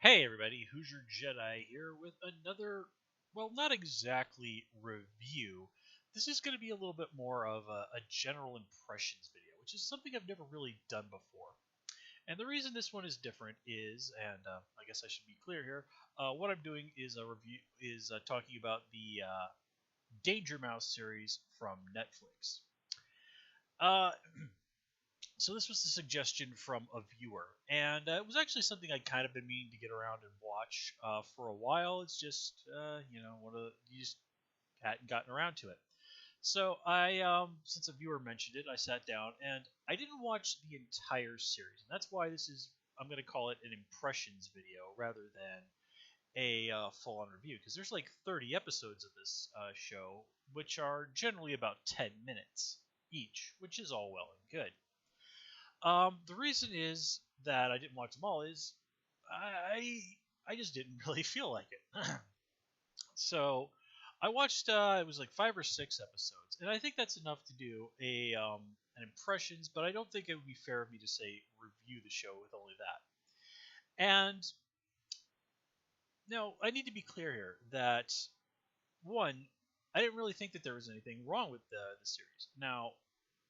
Hey everybody, Hoosier Jedi here with another, well, not exactly review. This is going to be a little bit more of a general impressions video, which is something I've never really done before. And the reason this one is different is, and I guess I should be clear here, what I'm doing is a review, is talking about the Danger Mouse series from Netflix. Uh, So this was a suggestion from a viewer, and it was actually something I'd kind of been meaning to get around and watch for a while. It's just one of you just hadn't gotten around to it. So since a viewer mentioned it, I sat down and I didn't watch the entire series, and that's why I'm going to call it an impressions video rather than a full-on review, because there's like 30 episodes of this show, which are generally about 10 minutes each, which is all well and good. The reason is that I didn't watch them all is I I just didn't really feel like it. So I watched it was like 5 or 6 episodes, and I think that's enough to do a an impressions. But I don't think it would be fair of me to say review the show with only that. And now I need to be clear here that one, I didn't really think that there was anything wrong with the series. Now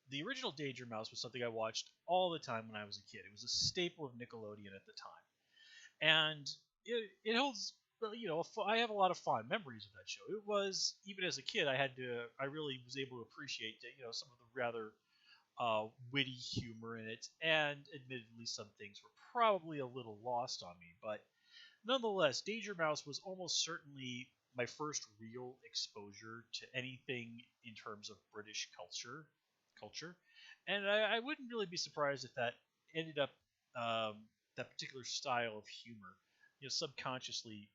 the original Danger Mouse was something I watched all the time when I was a kid. It was a staple of Nickelodeon at the time, and it holds. Well, I have a lot of fond memories of that show. It was even as a kid, I really was able to appreciate some of the rather witty humor in it, and admittedly, some things were probably a little lost on me, but nonetheless, Danger Mouse was almost certainly my first real exposure to anything in terms of British culture, and I wouldn't really be surprised if that ended up that particular style of humor, subconsciously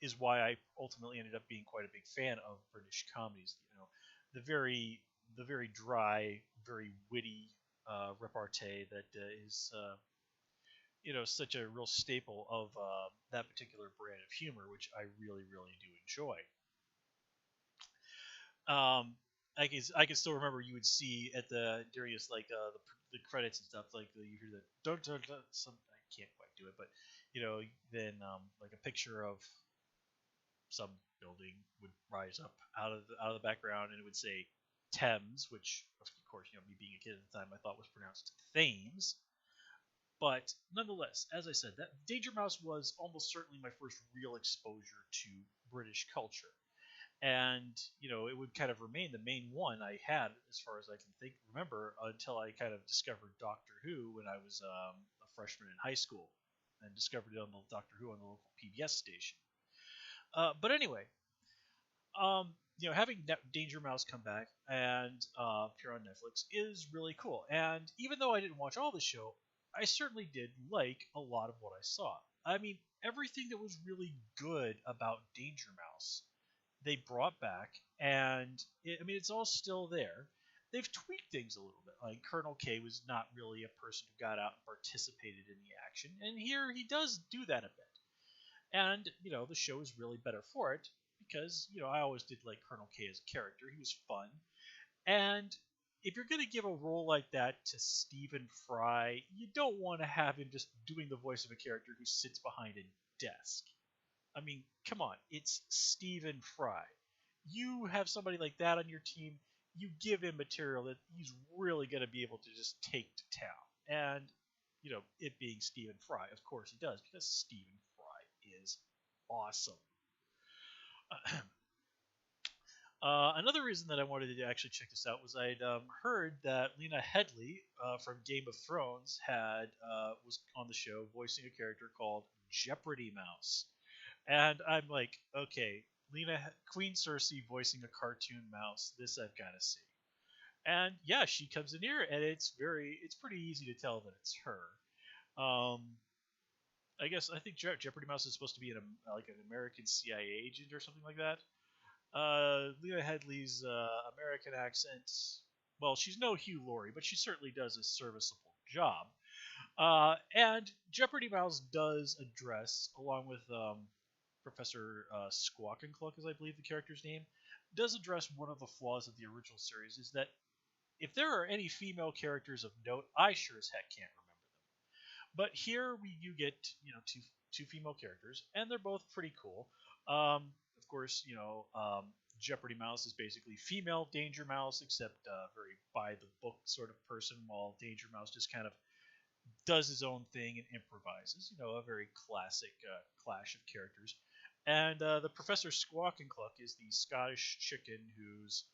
is why I ultimately ended up being quite a big fan of British comedies. The very the very dry, very witty repartee that is such a real staple of that particular brand of humor, which I really really do enjoy. I can still remember you would see at the during this like the credits and stuff like you hear the dun, some I can't quite do it, but then like a picture of some building would rise up out of the background, and it would say Thames, which of course me being a kid at the time I thought was pronounced Thames. But nonetheless, as I said, that Danger Mouse was almost certainly my first real exposure to British culture, and it would kind of remain the main one I had as far as I can remember until I kind of discovered Doctor Who when I was a freshman in high school, and discovered it on the Doctor Who on the local PBS station. But anyway, having Danger Mouse come back and appear on Netflix is really cool. And even though I didn't watch all the show, I certainly did like a lot of what I saw. I mean, everything that was really good about Danger Mouse they brought back, and it's all still there. They've tweaked things a little bit. Like Colonel K was not really a person who got out and participated in the action, and here he does do that a bit. And the show is really better for it because I always did like Colonel K as a character. He was fun, and if you're going to give a role like that to Stephen Fry, you don't want to have him just doing the voice of a character who sits behind a desk. I mean, come on, it's Stephen Fry. You have somebody like that on your team, you give him material that he's really going to be able to just take to town. And, it being Stephen Fry, of course he does, because Stephen Fry is awesome. Another reason that I wanted to actually check this out was I'd heard that Lena Headley from Game of Thrones was on the show voicing a character called Jeopardy Mouse. And I'm like, okay, Queen Cersei voicing a cartoon mouse. This I've got to see. And yeah, she comes in here, and it's pretty easy to tell that it's her. Um, I think Jeopardy Mouse is supposed to be like an American CIA agent or something like that. Lena Headley's American accent. Well, she's no Hugh Laurie, but she certainly does a serviceable job. And Jeopardy Mouse does address, along with Professor Squawk and Cluck, as I believe the character's name, does address one of the flaws of the original series is that if there are any female characters of note, I sure as heck can't remember them. But here you get two female characters, and they're both pretty cool. Of course, Jeopardy Mouse is basically female Danger Mouse, except very by the book sort of person, while Danger Mouse just kind of does his own thing and improvises. A very classic clash of characters. And the Professor Squawk and Cluck is the Scottish chicken who's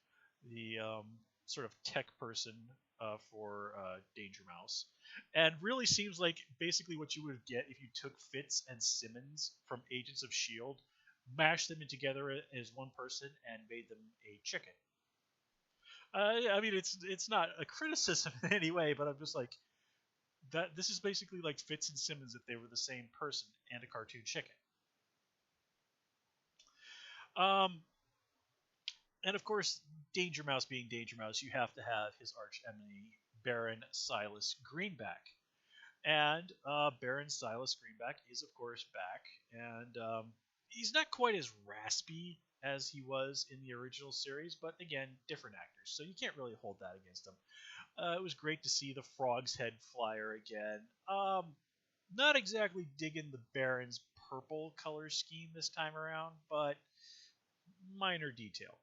the sort of tech person for Danger Mouse. And really seems like basically what you would get if you took Fitz and Simmons from Agents of S.H.I.E.L.D., mashed them in together as one person, and made them a chicken. I mean, it's not a criticism in any way, but I'm just like, that this is basically like Fitz and Simmons if they were the same person and a cartoon chicken. Um, and of course, Danger Mouse being Danger Mouse, you have to have his arch enemy, Baron Silas Greenback. And Baron Silas Greenback is, of course, back. And he's not quite as raspy as he was in the original series, but again, different actors, so you can't really hold that against him. It was great to see the Frog's Head flyer again. Not exactly digging the Baron's purple color scheme this time around, but minor detail.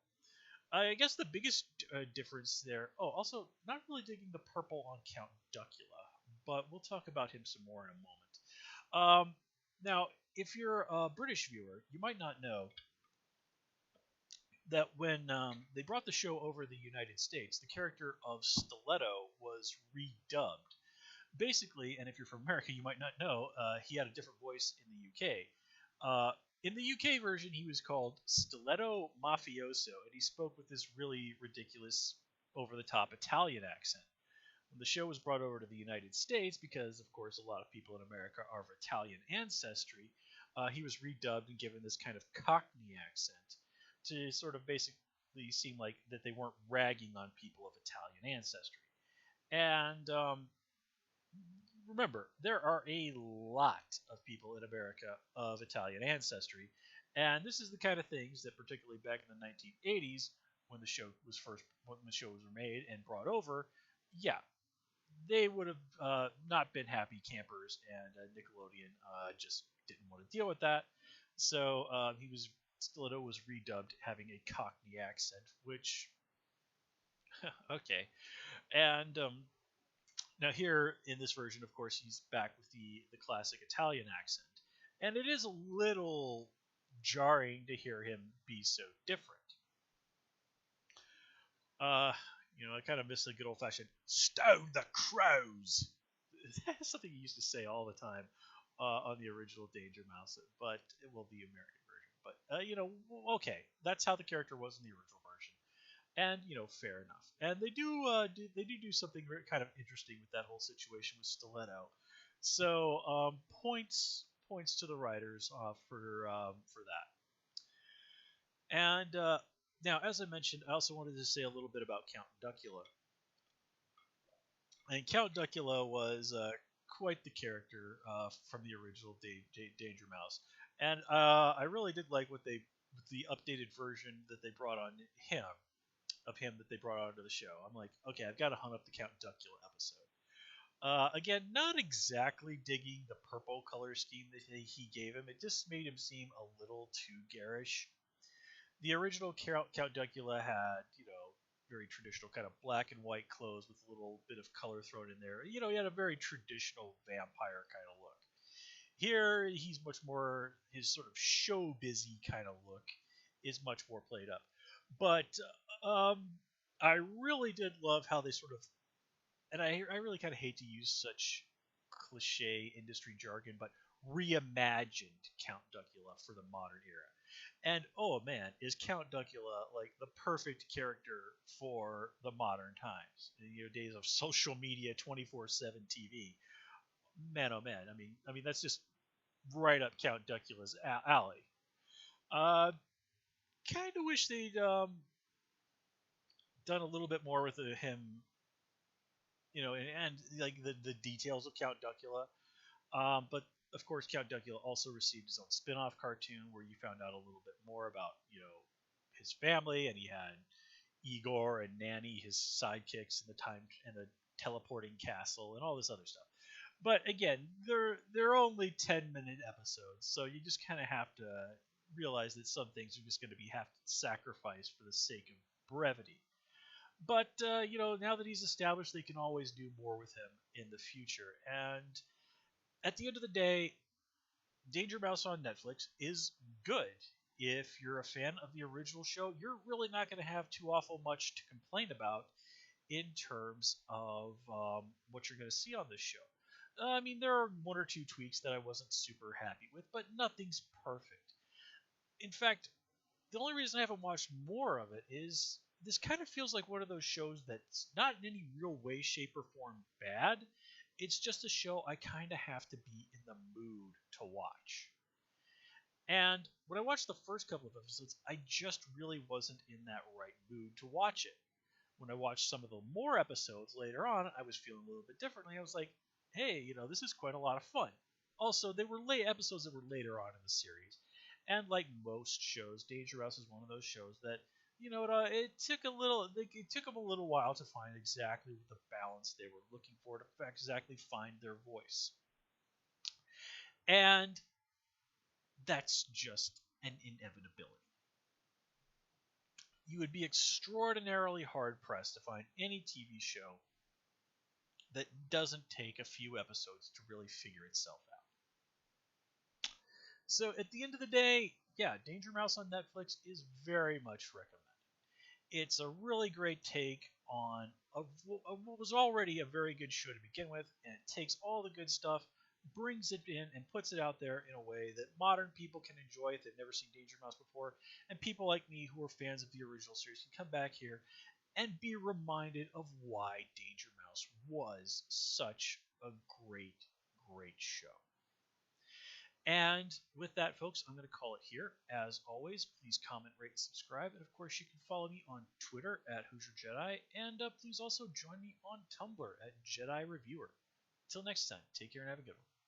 I guess the biggest difference there. Oh, also not really digging the purple on Count Duckula, but we'll talk about him some more in a moment. Now, if you're a British viewer, you might not know that when they brought the show over to the United States, the character of Stiletto was redubbed. Basically, and if you're from America, you might not know, he had a different voice in the UK. In the UK version, he was called Stiletto Mafioso, and he spoke with this really ridiculous, over-the-top Italian accent. When the show was brought over to the United States, because of course a lot of people in America are of Italian ancestry, he was redubbed and given this kind of Cockney accent to sort of basically seem like that they weren't ragging on people of Italian ancestry. And remember, there are a lot of people in America of Italian ancestry, and this is the kind of things that, particularly back in the 1980s, when the show was made and brought over, yeah, they would have not been happy campers, and Nickelodeon just didn't want to deal with that. So Stiletto was redubbed having a Cockney accent, which okay, and now here in this version, of course, he's back with the classic Italian accent, and it is a little jarring to hear him be so different. Uh, I kind of miss the good old fashioned "Stone the crows." That's something he used to say all the time on the original Danger Mouse, but it will be American version. But okay, that's how the character was in the original version, and fair enough. And they do something kind of interesting with that whole situation with Stiletto. So points to the writers for that. And now, as I mentioned, I also wanted to say a little bit about Count Duckula. And Count Duckula was quite the character from the original Danger Mouse, and I really did like the updated version that they brought on him of him that they brought onto the show. I'm like, okay, I've got to hunt up the Count Duckula episode. Again, not exactly digging the purple color scheme that he gave him. It just made him seem a little too garish. The original Count Duckula had, very traditional kind of black and white clothes with a little bit of color thrown in there. He had a very traditional vampire kind of look. Here, he's much more, his sort of show busy kind of look is much more played up. But I really did love how they sort of, and I really kind of hate to use such cliche industry jargon, but reimagined Count Duckula for the modern era. And oh man, is Count Duckula like the perfect character for the modern times? Days of social media, 24/7 TV. Man, oh man, I mean that's just right up Count Duckula's alley. Uh, kind of wish they'd done a little bit more with him, and like the details of Count Duckula. But of course, Count Duckula also received his own spin-off cartoon where you found out a little bit more about his family, and he had Igor and Nanny, his sidekicks, and the teleporting castle, and all this other stuff. But again, they're only 10-minute episodes, so you just kind of have to realize that some things are just going to be have to sacrifice for the sake of brevity. But now that he's established, they can always do more with him in the future. And at the end of the day, Danger Mouse on Netflix is good. If you're a fan of the original show, you're really not going to have too awful much to complain about in terms of what you're going to see on this show. I mean, there are one or two tweaks that I wasn't super happy with, but nothing's perfect. In fact, the only reason I haven't watched more of it is this kind of feels like one of those shows that's not in any real way, shape, or form bad. It's just a show I kind of have to be in the mood to watch. And when I watched the first couple of episodes, I just really wasn't in that right mood to watch it. When I watched some of the more episodes later on, I was feeling a little bit differently. I was like, hey, this is quite a lot of fun. Also, they were late episodes that were later on in the series, and like most shows, Danger Mouse is one of those shows that it took it took them a little while to find exactly the balance they were looking for to exactly find their voice, and that's just an inevitability. You would be extraordinarily hard pressed to find any TV show that doesn't take a few episodes to really figure itself out. So at the end of the day, yeah, Danger Mouse on Netflix is very much recommended. It's a really great take on what was already a very good show to begin with, and it takes all the good stuff, brings it in, and puts it out there in a way that modern people can enjoy if they've never seen Danger Mouse before, and people like me who are fans of the original series can come back here and be reminded of why Danger Mouse was such a great, great show. And with that, folks, I'm going to call it here. As always, please comment, rate, and subscribe. And of course, you can follow me on Twitter at Hoosier Jedi. And please also join me on Tumblr at Jedi Reviewer. Until next time, take care and have a good one.